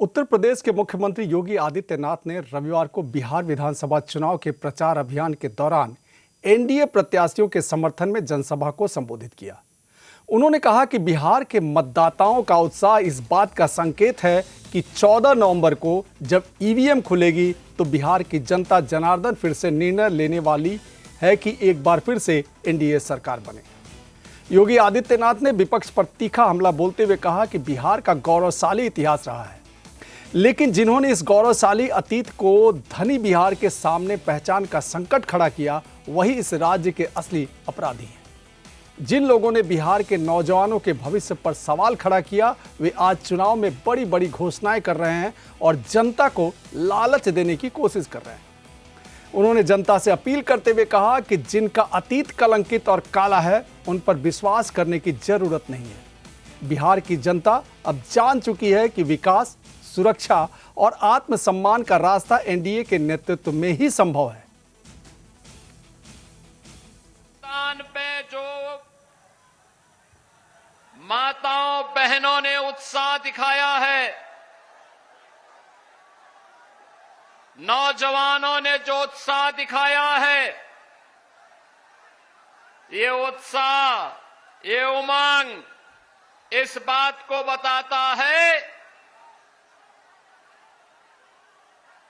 उत्तर प्रदेश के मुख्यमंत्री योगी आदित्यनाथ ने रविवार को बिहार विधानसभा चुनाव के प्रचार अभियान के दौरान एनडीए प्रत्याशियों के समर्थन में जनसभा को संबोधित किया। उन्होंने कहा कि बिहार के मतदाताओं का उत्साह इस बात का संकेत है कि 14 नवंबर को जब ईवीएम खुलेगी तो बिहार की जनता जनार्दन फिर से निर्णय लेने वाली है कि एक बार फिर से एनडीए सरकार बने। योगी आदित्यनाथ ने विपक्ष पर तीखा हमला बोलते हुए कहा कि बिहार का गौरवशाली इतिहास रहा है, लेकिन जिन्होंने इस गौरवशाली अतीत को धनी बिहार के सामने पहचान का संकट खड़ा किया, वही इस राज्य के असली अपराधी हैं। जिन लोगों ने बिहार के नौजवानों के भविष्य पर सवाल खड़ा किया, वे आज चुनाव में बड़ी बड़ी घोषणाएं कर रहे हैं और जनता को लालच देने की कोशिश कर रहे हैं। उन्होंने जनता से अपील करते हुए कहा कि जिनका अतीत कलंकित और काला है, उन पर विश्वास करने की जरूरत नहीं है। बिहार की जनता अब जान चुकी है कि विकास, सुरक्षा और आत्मसम्मान का रास्ता एनडीए के नेतृत्व में ही संभव है। पे जो माताओं बहनों ने उत्साह दिखाया है, नौजवानों ने जो उत्साह दिखाया है, ये उत्साह, ये उमंग इस बात को बताता है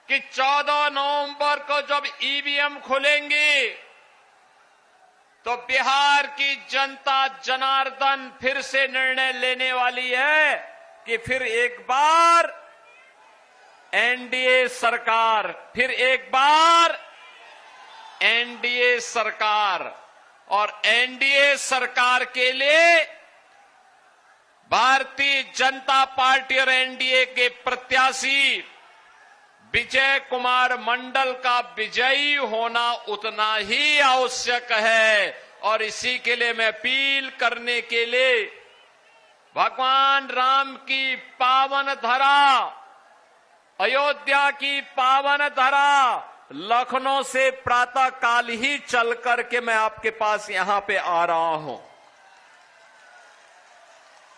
कि 14 नवंबर को जब ईवीएम खुलेंगी तो बिहार की जनता जनार्दन फिर से निर्णय लेने वाली है कि फिर एक बार एनडीए सरकार, फिर एक बार एनडीए सरकार। और एनडीए सरकार के लिए भारतीय जनता पार्टी और एनडीए के प्रत्याशी विजय कुमार मंडल का विजयी होना उतना ही आवश्यक है। और इसी के लिए मैं अपील करने के लिए भगवान राम की पावन धरा, अयोध्या की पावन धरा, लखनऊ से प्रातः काल ही चल करके मैं आपके पास यहां पे आ रहा हूं।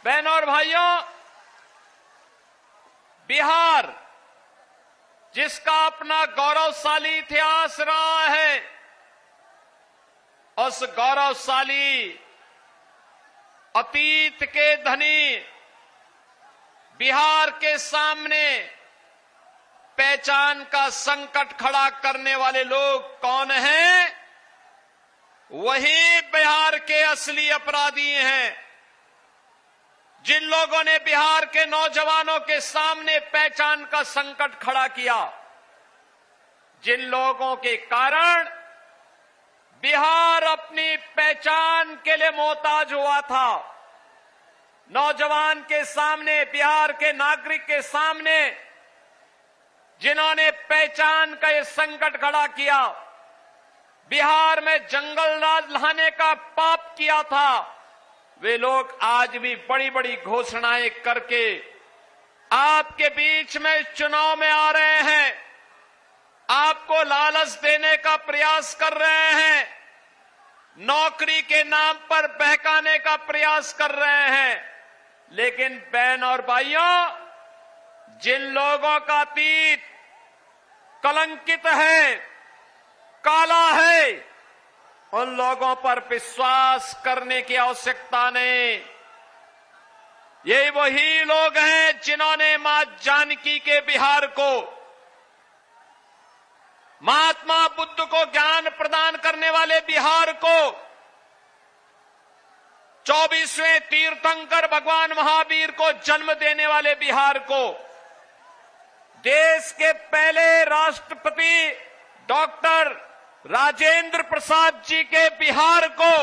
बहनों और भाइयों, बिहार जिसका अपना गौरवशाली इतिहास रहा है, उस गौरवशाली अतीत के धनी बिहार के सामने पहचान का संकट खड़ा करने वाले लोग कौन हैं? वही बिहार के असली अपराधी हैं। जिन लोगों ने बिहार के नौजवानों के सामने पहचान का संकट खड़ा किया, जिन लोगों के कारण बिहार अपनी पहचान के लिए मोहताज हुआ था, नौजवान के सामने, बिहार के नागरिक के सामने जिन्होंने पहचान का ये संकट खड़ा किया, बिहार में जंगल राज लाने का पाप किया था, वे लोग आज भी बड़ी बड़ी घोषणाएं करके आपके बीच में चुनाव में आ रहे हैं, आपको लालच देने का प्रयास कर रहे हैं, नौकरी के नाम पर बहकाने का प्रयास कर रहे हैं। लेकिन बहन और भाइयों, जिन लोगों का अतीत कलंकित है, काला है, उन लोगों पर विश्वास करने की आवश्यकता नहीं। ये वही लोग हैं जिन्होंने मां जानकी के बिहार को, महात्मा बुद्ध को ज्ञान प्रदान करने वाले बिहार को, 24वें तीर्थंकर भगवान महावीर को जन्म देने वाले बिहार को, देश के पहले राष्ट्रपति डॉक्टर राजेंद्र प्रसाद जी के बिहार को,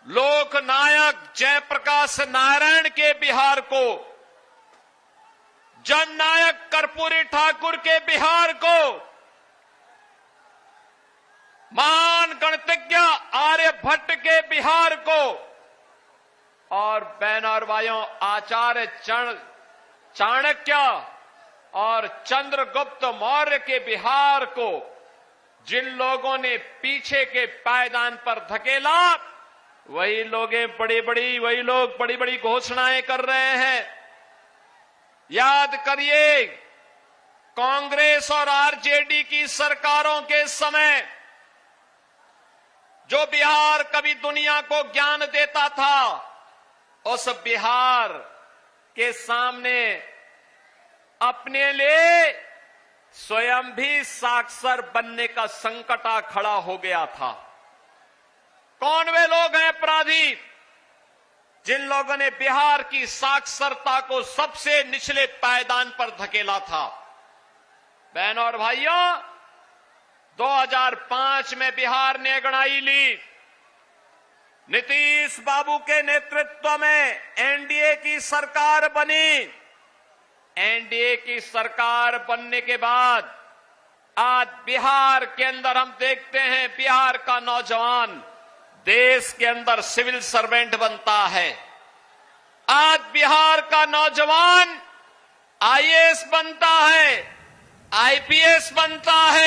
लोकनायक जयप्रकाश नारायण के बिहार को, जननायक कर्पूरी ठाकुर के बिहार को, महान गणितज्ञ आर्यभट्ट के बिहार को, और बहन और भाइयों, आचार्य चाणक्य और चंद्रगुप्त मौर्य के बिहार को जिन लोगों ने पीछे के पायदान पर धकेला, वही लोग बड़ी बड़ी घोषणाएं कर रहे हैं। याद करिए, कांग्रेस और आरजेडी की सरकारों के समय जो बिहार कभी दुनिया को ज्ञान देता था, उस बिहार के सामने अपने लिए स्वयं भी साक्षर बनने का संकट आ खड़ा हो गया था। कौन वे लोग हैं अपराधी जिन लोगों ने बिहार की साक्षरता को सबसे निचले पायदान पर धकेला था? बहनों और भाइयों, 2005 में बिहार ने अंगड़ाई ली। नीतीश बाबू के नेतृत्व में एनडीए की सरकार बनी। एनडीए की सरकार बनने के बाद आज बिहार के अंदर हम देखते हैं, बिहार का नौजवान देश के अंदर सिविल सर्वेंट बनता है। आज बिहार का नौजवान आईएएस बनता है, आईपीएस बनता है।